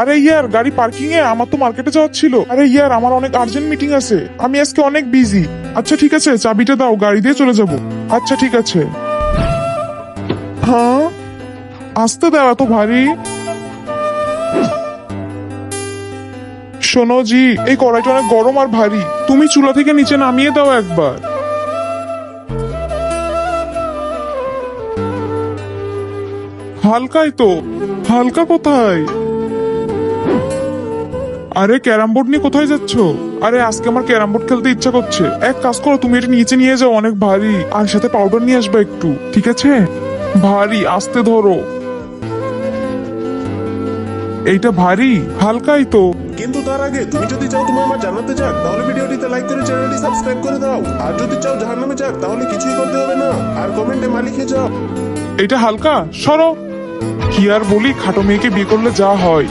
আরে ইয়ার, গাড়ি পার্কিং এ, আমার তো মার্কেটে যাওয়ার ছিল। আরে ইয়ার, আমার অনেক আর্জেন্ট মিটিং আছে, আমি আজকে অনেক বিজি। আচ্ছা ঠিক আছে, চাবিটা দাও, গাড়ি দিয়ে চলে যাব। আচ্ছা ঠিক আছে। হ্যাঁ, আসতে দাও, এত ভারী। শোনো জি, এই কড়াইটা অনেক গরম আর ভারী, তুমি চুলা থেকে নিচে নামিয়ে দাও একবার। হালকাই তো। হালকা কোথায়? আরে ক্যারাম বোর্ড নিয়ে কোথায় যাচ্ছ? আরে আজকে আমার ক্যারাম বোর্ড খেলতে ইচ্ছা করছে। এক কাজ করো, তুমি এটা নিচে নিয়ে যাও, অনেক ভারী, আর সাথে পাউডার নিয়ে আসবে একটু, ঠিক আছে? ভারী, আস্তে ধরো। এইটা ভারী, হালকাই তো। কিন্তু তার আগে তুমি যদি চাও তুমি আমার জান্নাতে যাক, তাহলে ভিডিওটিতে লাইক করে চ্যানেলটি সাবস্ক্রাইব করে দাও। আর যদি চাও জাহান্নামে যাক, তাহলে কিছুই করতে হবে না, আর কমেন্টে মালিকে যাও। এটা হালকা, সরো। কি আর বলি, খাটো মেয়েকে বিয়ে করলে যা হয়।